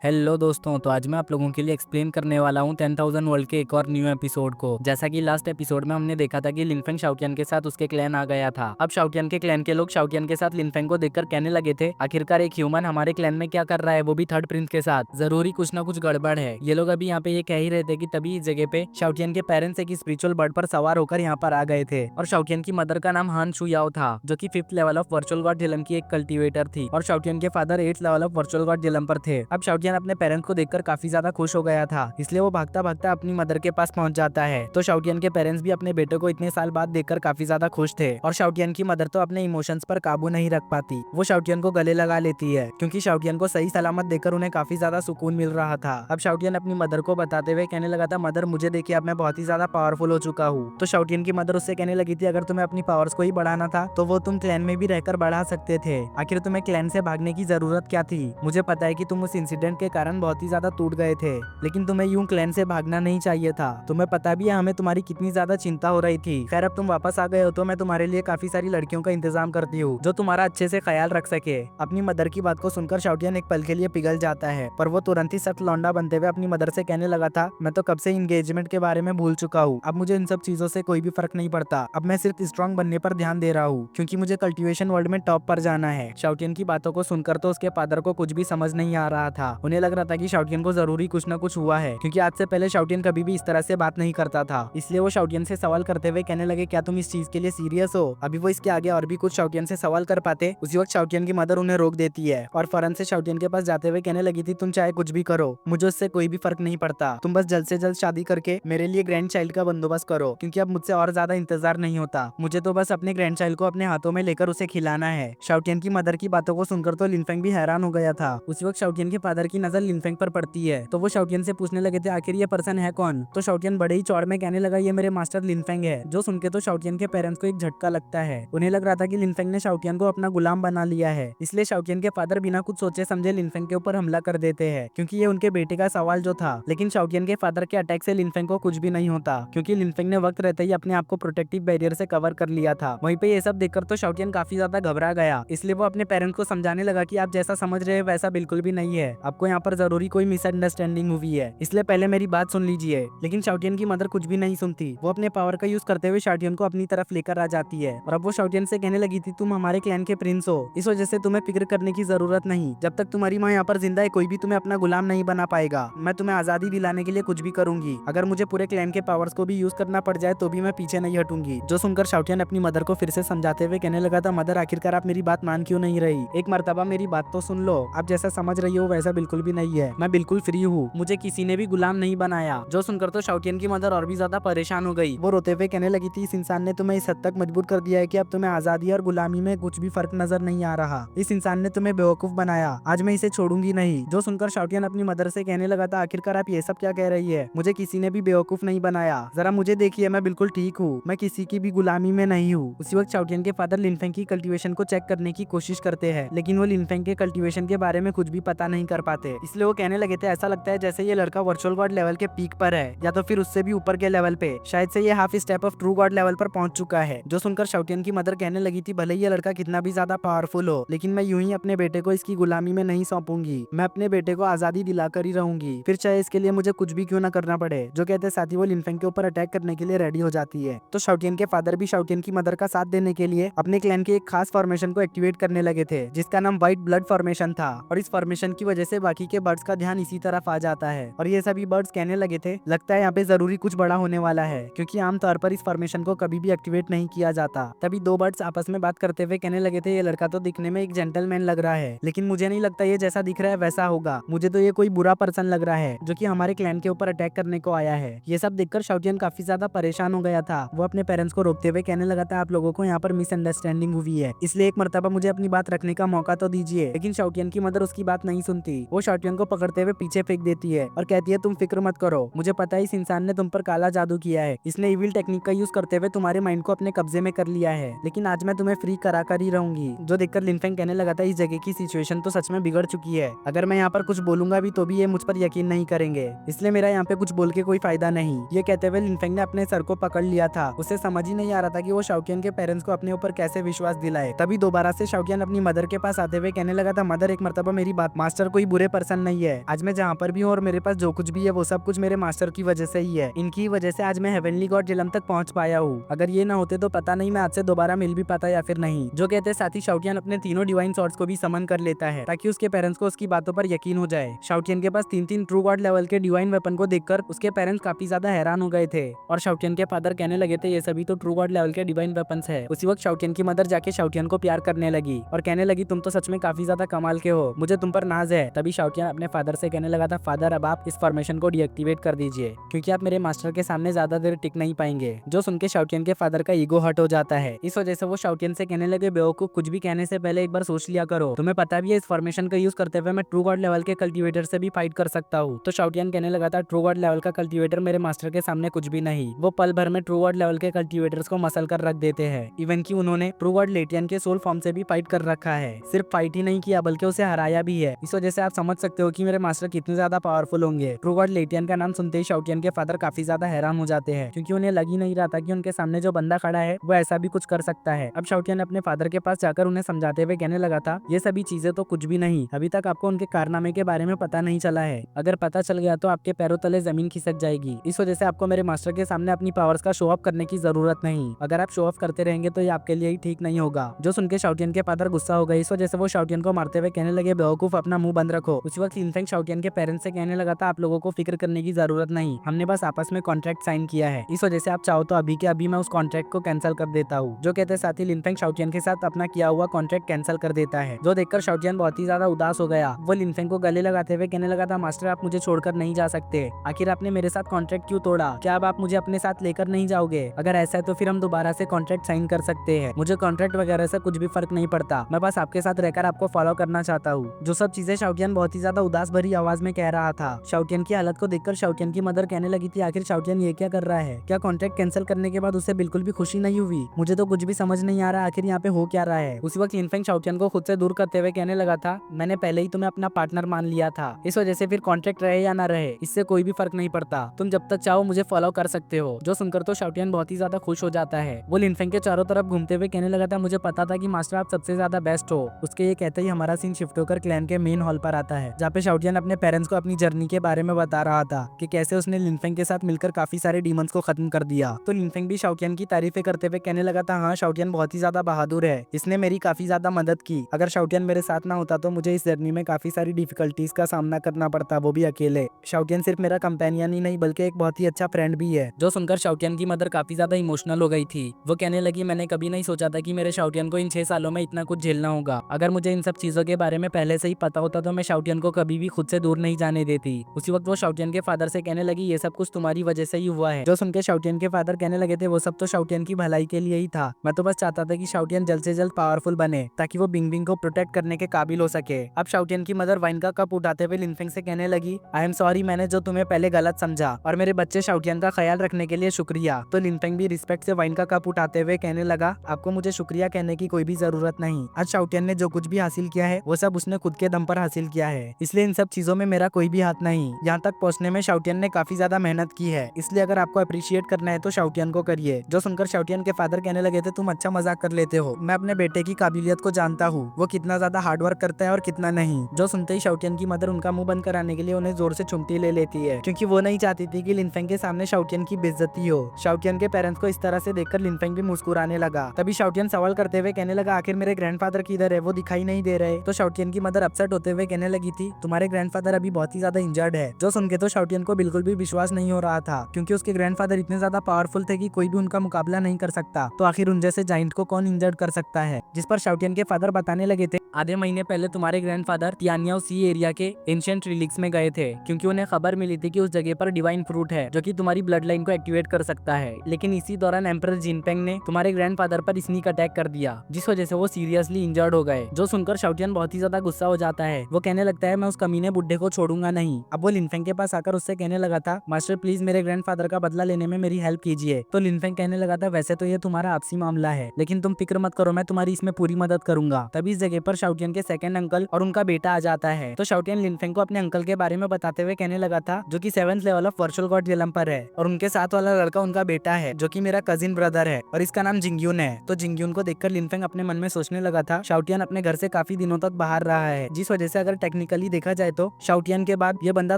Hello दोस्तों, तो आज मैं आप लोगों के लिए एक्सप्लेन करने वाला हूँ 10,000 वर्ल्ड के एक और न्यू एपिसोड को। जैसा कि लास्ट एपिसोड में हमने देखा था कि लिनफेंग शाओटियन के साथ उसके क्लैन आ गया था। अब शाओटियन के क्लैन के लोग शाओटियन के साथ लिनफेंग को देखकर कहने लगे थे, आखिरकार एक ह्यूमन हमारे क्लैन में क्या कर रहा है, वो भी थर्ड प्रिंस के साथ। जरूरी कुछ ना कुछ गड़बड़ है। ये लोग अभी यहाँ पे ये कह ही रहे थे कि तभी इस जगह पे शाओटियन के पेरेंट्स एक स्पिरिचुअल बर्ड पर सवार होकर यहाँ पर आ गए थे। और शाओटियन की मदर का नाम हान शुयाओ था, जो कि 5th level of virtual god जिलम की एक कल्टीवेटर थी। और शाओटियन के father 8th level of virtual god जिलम पर थे। अब शाओटियन अपने पेरेंट्स को देखकर काफी ज्यादा खुश हो गया था, इसलिए वो भागता भागता अपनी मदर के पास पहुंच जाता है। तो शाओटियन के पेरेंट्स भी अपने बेटे को इतने साल बाद देखकर काफी ज्यादा खुश थे। और शाओटियन की मदर तो अपने इमोशंस पर काबू नहीं रख पाती। वो शाओटियन को गले लगा लेती है, क्योंकि शाओटियन को सही सलामत देखकर उन्हें काफी ज्यादा सुकून मिल रहा था। अब शाओटियन अपनी मदर को बताते हुए कहने लगा था, मदर मुझे देखिए अब मैं बहुत ही ज्यादा पावरफुल हो चुका हूँ। तो शाओटियन की मदर उससे कहने लगी थी, अगर तुम्हें अपनी पावर्स को ही बढ़ाना था तो वो तुम क्लैन में भी रहकर बढ़ा सकते थे। आखिर तुम्हें क्लैन से भागने की जरूरत क्या थी? मुझे पता है कि तुम उस इंसिडेंट के कारण बहुत ही ज्यादा टूट गए थे, लेकिन तुम्हें यूं क्लैन से भागना नहीं चाहिए था। तुम्हें पता भी है हमें तुम्हारी कितनी ज्यादा चिंता हो रही थी। खैर अब तुम वापस आ गए हो तो मैं तुम्हारे लिए काफी सारी लड़कियों का इंतजाम करती हूँ जो तुम्हारा अच्छे से ख्याल रख सके। अपनी मदर की बात को सुनकर शाओटियन एक पल के लिए पिघल जाता है, पर वो तुरंत ही सख्त लौंडा बनते हुए अपनी मदर से कहने लगा था, मैं तो कब से एंगेजमेंट के बारे में भूल चुका हूँ। अब मुझे इन सब चीजों से कोई भी फर्क नहीं पड़ता। अब मैं सिर्फ स्ट्रॉन्ग बनने पर ध्यान दे रहा हूँ, क्योंकि मुझे कल्टीवेशन वर्ल्ड में टॉप पर जाना है। शाओटियन की बातों को सुनकर तो उसके फादर को कुछ भी समझ नहीं आ रहा था। उन्हें लग रहा था कि शाओटियन को जरूरी कुछ न कुछ हुआ है, क्योंकि आज से पहले शाओटियन कभी भी इस तरह से बात नहीं करता था। इसलिए वो शाओटियन से सवाल करते हुए कहने लगे, क्या तुम इस चीज के लिए सीरियस हो? अभी वो इसके आगे और भी कुछ शाओटियन से सवाल कर पाते, उसी वक्त शाओटियन की मदर उन्हें रोक देती है और फौरन से शाओटियन के पास जाते हुए कहने लगी थी, तुम चाहे कुछ भी करो, मुझे उससे कोई भी फर्क नहीं पड़ता। तुम बस जल्द से जल्द शादी करके मेरे लिए ग्रैंड चाइल्ड का बंदोबस्त करो, क्योंकि अब मुझसे और ज्यादा इंतजार नहीं होता। मुझे तो बस अपने ग्रैंड चाइल्ड को अपने हाथों में लेकर उसे खिलाना है। शाओटियन की मदर की बातों को सुनकर तो लिनफेंग भी हैरान हो गया था। उसी वक्त शाओटियन के फादर की नजर लिनफेंग पर पड़ती है, तो वो शाओटियन से पूछने लगे थे, आखिर ये पर्सन है कौन? तो शाओटियन बड़े ही चौड़ में कहने लगा, ये मेरे मास्टर लिनफेंग है। जो सुन के तो शाओटियन के पेरेंट्स को एक झटका लगता है। उन्हें लग रहा था कि लिनफेंग ने शाओटियन को अपना गुलाम बना लिया है, इसलिए शाओटियन के फादर बिना कुछ सोचे समझे लिनफेंग के ऊपर हमला कर देते हैं, क्योंकि ये उनके बेटे का सवाल जो था। लेकिन शाओटियन के फादर के अटैक से लिनफेंग को कुछ भी नहीं होता, क्योंकि लिनफेंग ने वक्त रहते ही अपने आप को प्रोटेक्टिव बैरियर से कवर कर लिया था। वहीं पे ये सब देखकर तो शाओटियन काफी ज्यादा घबरा गया, इसलिए वो अपने पेरेंट्स को समझाने लगा कि आप जैसा समझ रहे हैं वैसा बिल्कुल भी नहीं है। आपको यहाँ पर जरूरी कोई मिसअंडरस्टैंडिंग हुई है, इसलिए पहले मेरी बात सुन लीजिए। लेकिन शाओटियन की मदर कुछ भी नहीं सुनती। वो अपने पावर का यूज करते हुए शाओटियन को अपनी तरफ लेकर आ जाती है, और अब वो शाओटियन से कहने लगी थी, तुम हमारे क्लैन के प्रिंस हो, इस वजह से तुम्हें फिक्र करने की जरूरत नहीं। जब तक तुम्हारी माँ यहाँ पर जिंदा है कोई भी तुम्हें अपना गुलाम नहीं बना पाएगा। मैं तुम्हें आजादी दिलाने के लिए कुछ भी करूंगी। अगर मुझे पूरे क्लैन के पावर्स को भी यूज करना पड़ जाए तो भी मैं पीछे नहीं हटूंगी। जो सुनकर शाओटियन अपनी मदर को फिर से समझाते हुए कहने लगा था, मदर आखिरकार आप मेरी बात मान क्यों नहीं रही? एक मर्तबा मेरी बात तो सुन लो। आप जैसा समझ रही हो वैसा बिल्कुल भी नहीं है। मैं बिल्कुल फ्री हूँ, मुझे किसी ने भी गुलाम नहीं बनाया। जो सुनकर तो शाओटियन की मदर और भी ज्यादा परेशान हो गई। वो रोते हुए कहने लगी थी, इस इंसान ने तुम्हें इस हद तक मजबूर कर दिया है कि अब तुम्हें आजादी और गुलामी में कुछ भी फर्क नजर नहीं आ रहा। इस इंसान ने तुम्हें बेवकूफ बनाया, आज मैं इसे छोड़ूंगी नहीं। जो सुनकर शाओटियन अपनी मदर से कहने लगा था, आखिरकार आप ये सब क्या कह रही है? मुझे किसी ने भी बेवकूफ नहीं बनाया। जरा मुझे देखिए, मैं बिल्कुल ठीक हूँ, मैं किसी की भी गुलामी में नहीं हूँ। उसी वक्त शाओटियन के फादर लिनफेंग की कल्टीवेशन को चेक करने की कोशिश करते हैं, लेकिन वो लिनफेंग के कल्टीवेशन के बारे में कुछ भी पता नहीं कर पाते। इसलिए वो कहने लगे थे, ऐसा लगता है जैसे ये लड़का वर्चुअल गॉड लेवल के पीक पर है, या तो फिर उससे भी ऊपर के लेवल पे। शायद से ये half step of true God level पर पहुंच चुका है। जो सुनकर शाओटियन की मदर कहने लगी थी, भले ये लड़का कितना भी ज्यादा पावरफुल हो, लेकिन मैं यूं ही अपने बेटे को इसकी गुलामी में नहीं सौंपूंगी। मैं अपने बेटे को आजादी दिलाकर ही रहूंगी, फिर चाहे इसके लिए मुझे कुछ भी क्यों ना करना पड़े। जो कहते साथ ही वो लिनफेंग के ऊपर अटैक करने के लिए रेडी हो जाती है। तो शाओटियन के फादर भी शाओटियन की मदर का साथ देने के लिए अपने क्लैन के एक खास फॉर्मेशन को एक्टिवेट करने लगे थे, जिसका नाम व्हाइट ब्लड फॉर्मेशन था। और इस फॉर्मेशन की वजह से बाकी के बर्ड्स का ध्यान इसी तरफ आ जाता है, और ये सभी बर्ड्स कहने लगे थे, लगता है यहाँ पे जरूरी कुछ बड़ा होने वाला है, क्योंकि आमतौर पर इस फॉर्मेशन को कभी भी एक्टिवेट नहीं किया जाता। तभी दो बर्ड्स आपस में बात करते हुए कहने लगे थे, ये लड़का तो दिखने में एक जेंटलमैन लग रहा है, लेकिन मुझे नहीं लगता ये जैसा दिख रहा है वैसा होगा। मुझे तो ये कोई बुरा पर्सन लग रहा है जो कि हमारे क्लैन के ऊपर अटैक करने को आया है। ये सब देखकर शाओटियन काफी ज्यादा परेशान हो गया था। वो अपने पेरेंट्स को रोकते हुए कहने लगा था, आप लोगों को यहाँ पर मिसअंडरस्टैंडिंग हुई है, इसलिए एक मर्तबा मुझे अपनी बात रखने का मौका तो दीजिए। लेकिन शाओटियन की मदर उसकी बात नहीं सुनती। वो शाओटियन को पकड़ते हुए पीछे फेंक देती है और कहती है, तुम फिक्र मत करो, मुझे पता है इस इंसान ने तुम पर काला जादू किया है। इसने इविल टेक्निक का यूज करते हुए तुम्हारे माइंड को अपने कब्जे में कर लिया है, लेकिन आज मैं तुम्हें फ्री करा कर ही रहूंगी। जो देखकर लिनफेंग कहने लगा था, इस जगह की सिचुएशन तो सच में बिगड़ चुकी है। अगर मैं यहाँ पर कुछ बोलूंगा भी तो भी ये मुझ पर यकीन नहीं करेंगे, इसलिए मेरा यहाँ पे कुछ बोल के कोई फायदा नहीं। ये कहते हुए लिनफेंग ने अपने सर को पकड़ लिया था। उसे समझ ही नहीं आ रहा था कि वो शाओटियन के पेरेंट्स को अपने ऊपर कैसे विश्वास दिलाए। तभी दोबारा से शाओटियन अपनी मदर के पास आते हुए कहने लगा था, मदर एक मर्तबा मेरी बात, मास्टर कोई बुरे पर्सन नहीं है। आज मैं जहाँ पर भी हूँ और मेरे पास जो कुछ भी है वो सब कुछ मेरे मास्टर की वजह से ही है। इनकी वजह से आज मैं हेवनली गॉड जिलम तक पहुंच पाया हूँ। अगर ये ना होते तो पता नहीं मैं आज से दोबारा मिल भी पाता या फिर नहीं। जो कहते साथ ही शाओटियन अपने तीनों डिवाइन सॉर्ड्स को भी समन कर लेता है ताकि उसके पेरेंट्स को उसकी बातों पर यकीन हो जाए। शाओटियन के पास 3 ट्रू गॉड लेवल के डिवाइन वेपन को देखकर उसके पेरेंट्स काफी ज्यादा हैरान हो गए थे और शाओटियन के फादर कहने लगे थे ये सभी तो ट्रू गॉड लेवल के डिवाइन वेपन्स है। उसी वक्त शाओटियन की मदर जाके शाओटियन को प्यार करने लगी और कहने लगी तुम तो सच में काफी ज्यादा कमाल के हो, मुझे तुम पर नाज है। तभी शाओटियन अपने फादर से कहने लगा था फादर अब आप इस फॉर्मेशन को डीएक्टिवेट कर दीजिए क्योंकि आप मेरे मास्टर के सामने ज्यादा देर टिक नहीं पाएंगे। जो सुन के शाओटियन के फादर का ईगो हर्ट हो जाता है। इस वजह से वो शाओटियन से कहने लगे बेवकूफ कुछ भी कहने से पहले एक बार सोच लिया करो, तुम्हें पता भी है इस फॉर्मेशन का यूज करते हुए मैं ट्रू गॉड लेवल के कल्टीवेटर से भी फाइट कर सकता हूँ। तो शाओटियन कहने लगा था ट्रू गॉड लेवल का कल्टीवेटर मेरे मास्टर के सामने कुछ भी नहीं, वो पल भर में ट्रू गॉड लेवल के कल्टीवेटर्स को मसल कर रख देते हैं। इवन की उन्होंने ट्रू गॉड लेटियन के सोल फॉर्म से भी फाइट कर रखा है। सिर्फ फाइट ही नहीं किया बल्कि उसे हराया भी है। इस वजह से आप समझ सकते हो कि मेरे मास्टर कितने ज्यादा पावरफुल होंगे। ट्रू गॉड लेटियन का नाम सुनते ही शाओटियन के फादर काफी ज्यादा हैरान हो जाते हैं क्योंकि उन्हें लग ही नहीं रहा था कि उनके सामने जो बंदा खड़ा है वो ऐसा भी कुछ कर सकता है। अब शाओटियन अपने फादर के पास जाकर उन्हें समझाते हुए कहने लगा था ये सभी चीजें तो कुछ भी नहीं, अभी तक आपको उनके कारनामे के बारे में पता नहीं चला है। अगर पता चल गया तो आपके पैरों तले जमीन खिसक जाएगी। इस वजह से आपको मेरे मास्टर के सामने अपनी पावर्स का शो ऑफ करने की जरूरत नहीं। अगर आप शो ऑफ करते रहेंगे तो ये आपके लिए ही ठीक नहीं होगा। जो सुनकर शाओटियन के फादर गुस्सा हो गए। इस वजह से वो शाओटियन को मारते हुए कहने लगे बेवकूफ अपना मुंह बंद रखो। उस वक्त लिनफेंग शाओटियन के पेरेंट्स से कहने लगा था आप लोगों को फिक्र करने की जरूरत नहीं, हमने बस आपस में कॉन्ट्रैक्ट साइन किया है। इस वजह से आप चाहो तो अभी के अभी मैं उस कॉन्ट्रैक्ट को कैंसिल कर देता हूँ। जो कहते साथ ही लिनफेंग शाओटियन के साथ अपना किया हुआ कॉन्ट्रैक्ट कैंसिल कर देता है। जो देखकर शाओटियन बहुत ही ज्यादा उदास हो गया। वो लिनफेंग को गले लगाते हुए कहने लगा था मास्टर आप मुझे छोड़कर नहीं जा सकते, आखिर आपने मेरे साथ कॉन्ट्रैक्ट क्यों तोड़ा? क्या अब आप मुझे अपने साथ लेकर नहीं जाओगे? अगर ऐसा है तो फिर हम दोबारा से कॉन्ट्रैक्ट साइन कर सकते हैं। मुझे कॉन्ट्रैक्ट वगैरह से कुछ भी फर्क नहीं पड़ता, मैं बस आपके साथ रहकर आपको फॉलो करना चाहता हूँ। जो सब चीजें शाओटियन बहुत ही ज्यादा उदास भरी आवाज में कह रहा था। शाओटियन की हालत को देखकर शाओटियन की मदर कहने लगी थी आखिर शाओटियन ये क्या कर रहा है? क्या कॉन्ट्रैक्ट कैंसिल करने के बाद उसे बिल्कुल भी खुशी नहीं हुई? मुझे तो कुछ भी समझ नहीं आ रहा आखिर यहाँ पे हो क्या रहा है। उसी वक्त लिनफेंग शाओटियन को खुद से दूर करते हुए कहने लगा था मैंने पहले ही तुम्हें अपना पार्टनर मान लिया था, इस वजह से फिर कॉन्ट्रैक्ट रहे या ना रहे इससे कोई भी फर्क नहीं पड़ता, तुम जब तक चाहो मुझे फॉलो कर सकते हो। जो सुनकर तो शाओटियन बहुत ही ज्यादा खुश हो जाता है। वो लिनफेंग के चारों तरफ घूमते हुए कहने लगा था मुझे पता था कि मास्टर आप सबसे ज्यादा बेस्ट हो। उसके ये कहते ही हमारा सीन शिफ्ट होकर क्लैन के मेन हॉल पर आता है जहाँ पे शाओटियन अपने पेरेंट्स को अपनी जर्नी के बारे में बता रहा था कि कैसे उसने लिनफेंग के साथ मिलकर काफी सारे डीमंस को खत्म कर दिया। तो लिनफेंग भी शाओटियन की तारीफें करते हुए कहने लगा था हाँ शाओटियन बहुत ही ज्यादा बहादुर है, इसने मेरी काफी ज्यादा मदद की। अगर शाओटियन मेरे साथ ना होता तो मुझे इस जर्नी में काफी सारी डिफिकल्टीज का सामना करना पड़ता, वो भी अकेले। शाओटियन सिर्फ मेरा कंपेनियन ही नहीं बल्कि एक बहुत ही अच्छा फ्रेंड भी है। जो सुनकर शाओटियन की मदर काफी ज्यादा इमोशनल हो गई थी। वो कहने लगी मैंने कभी नहीं सोचा था कि मेरे शाओटियन को इन 6 सालों में इतना कुछ झेलना होगा। अगर मुझे इन सब चीजों के बारे में पहले से ही पता होता तो मैं शाओटियन को कभी भी खुद से दूर नहीं जाने देती। उसी वक्त वो शाओटियन के फादर से कहने लगी ये सब कुछ तुम्हारी वजह से ही हुआ है। जो सुनकर शाओटियन के फादर कहने लगे थे वो सब तो शाओटियन की भलाई के लिए ही था, मैं तो बस चाहता था कि शाओटियन जल्द से जल्द पावरफुल बने ताकि वो बिंग बिंग को प्रोटेक्ट करने के काबिल हो सके। अब शाओटियन की मदर वाइन का कप उठाते हुए लिनफेंग से कहने लगी आई एम सॉरी मैंने जो तुम्हें पहले गलत समझा और मेरे बच्चे शाओटियन का ख्याल रखने के लिए शुक्रिया। तो लिनफेंग भी रिस्पेक्ट से वाइन का कप उठाते हुए कहने लगा आपको मुझे शुक्रिया कहने की कोई भी जरूरत नहीं, आज शाओटियन ने जो कुछ भी हासिल किया है वो सब उसने खुद के दम पर हासिल किया है, इसलिए इन सब चीजों में मेरा कोई भी हाथ नहीं। यहाँ तक पहुँचने में शाओटियन ने काफी ज्यादा मेहनत की है, इसलिए अगर आपको अप्रिशिएट करना है तो शाओटियन को करिए। जो सुनकर शाओटियन के फादर कहने लगे थे तुम अच्छा मजाक कर लेते हो, मैं अपने बेटे की काबिलियत को जानता हूँ, वो कितना ज्यादा हार्डवर्क करता है और कितना नहीं। जो सुनते ही शाओटियन की मदर उनका मुंह बंद कराने के लिए उन्हें जोर से चुमटी ले लेती है क्योंकि वो नहीं चाहती थी कि लिनफेंग के सामने शाओटियन की बेइज्जती हो। शाओटियन के पेरेंट्स को इस तरह से देखकर लिनफेंग भी मुस्कुराने लगा। तभी शाओटियन सवाल करते हुए कहने लगा आखिर मेरे ग्रैंडफादर किधर है, वो दिखाई नहीं दे रहे। तो शाओटियन की मदर अपसेट होते हुए कहने लगी थी तुम्हारे ग्रैंडफादर अभी बहुत ही ज्यादा इंजर्ड है। जो सुन के तो शाओटियन को बिल्कुल भी विश्वास नहीं हो रहा था क्योंकि उसके ग्रैंडफादर इतने ज्यादा पावरफुल थे कि कोई भी उनका मुकाबला नहीं कर सकता, तो आखिर उन जैसे जाइंट को कौन इंजर्ड कर सकता है। जिस पर शाओटियन के फादर बताने लगे थे आधे महीने पहले तुम्हारे ग्रैंडफादर तियानियाओ सी एरिया के एंशिएंट रिलिक्स में गए थे क्योंकि उन्हें खबर मिली थी कि उस जगह पर डिवाइन फ्रूट है जो कि तुम्हारी ब्लड लाइन को एक्टिवेट कर सकता है। लेकिन इसी दौरान एम्परर जिनपेंग ने तुम्हारे ग्रैंडफादर पर स्नीक अटैक कर दिया जिस वजह से वो सीरियसली इंजर्ड हो गए। जो सुनकर शाओटियन बहुत ही ज्यादा गुस्सा हो जाता है। वो कहने लगता है मैं उस कमीने बुड्ढे को छोड़ूंगा नहीं। अब वो लिनफेंग के पास आकर उससे कहने लगा था मास्टर प्लीज मेरे ग्रैंडफादर का बदला लेने में मेरी हेल्प कीजिए। तो लिनफेंग कहने लगा था वैसे तो ये तुम्हारा आपसी मामला है लेकिन तुम फिक्र मत करो, मैं तुम्हारी इसमें पूरी मदद करूंगा। तभी इस जगह पर शाओटियन के सेकंड अंकल और उनका बेटा आ जाता है। तो शाओटियन लिनफेंग को अपने अंकल के बारे में बताते हुए कहने लगा था जो कि 7th level of virtual God Jhelum पर है और उनके साथ वाला लड़का उनका बेटा है जो कि मेरा कजिन ब्रदर है और इसका नाम जिंग्यून है। तो जिंग्यून को देखकर लिनफेंग अपने मन में सोचने लगा था शाओटियन अपने घर से काफी दिनों तक बाहर रहा है जिस वजह से अगर टेक्निकली टेक्निकली देखा जाए तो शाओटियन के बाद ये बंदा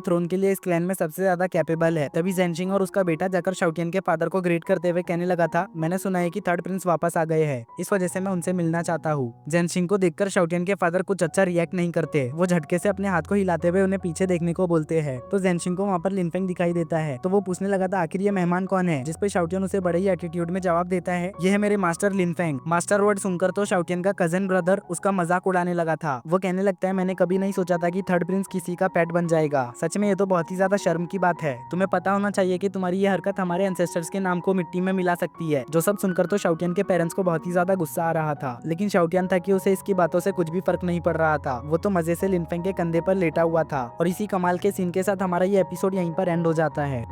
थ्रोन के लिए इस क्लैन में सबसे ज्यादा कैपेबल है। तभी ज़ेनशिंग और उसका बेटा जाकर शाओटियन के फादर को ग्रेट करते हुए कहने लगा था, मैंने सुना है कि थर्ड प्रिंस वापस आ गए हैं, इस वजह से मैं उनसे मिलना चाहता हूँ। ज़ेनशिंग को देखकर शाओटियन के फादर कुछ अच्छा रिएक्ट नहीं करते, वो झटके से अपने हाथ को हिलाते हुए उन्हें पीछे देखने को बोलते हैं। तो ज़ेनशिंग को वहाँ पर लिनफेंग दिखाई देता है, तो वो पूछने लगा था आखिर ये मेहमान कौन है, जिसपे शाओटियन उसे बड़े ही एटीट्यूड में जवाब देता है, ये है मेरे मास्टर लिनफेंग। मास्टर वर्ड सुनकर तो शाओटियन का कजन ब्रदर उसका मजाक उड़ाने लगा था। वो कहने लगता है, मैंने कभी नहीं सोचा था कि थर्ड प्रिंस किसी का पेट बन जाएगा, सच में ये तो बहुत ही ज्यादा शर्म की बात है। तुम्हें पता होना चाहिए कि तुम्हारी ये हरकत हमारे एंसेस्टर्स के नाम को मिट्टी में मिला सकती है। जो सब सुनकर तो शाओटियन के पेरेंट्स को बहुत ही ज्यादा गुस्सा आ रहा था, लेकिन शाओटियन था कि उसे इसकी बातों से कुछ भी फर्क नहीं पड़ रहा था। वो तो मजे से लिनफेंग के कंधे पर लेटा हुआ था। और इसी कमाल के सीन के साथ हमारा ये एपिसोड यहीं पर एंड हो जाता है।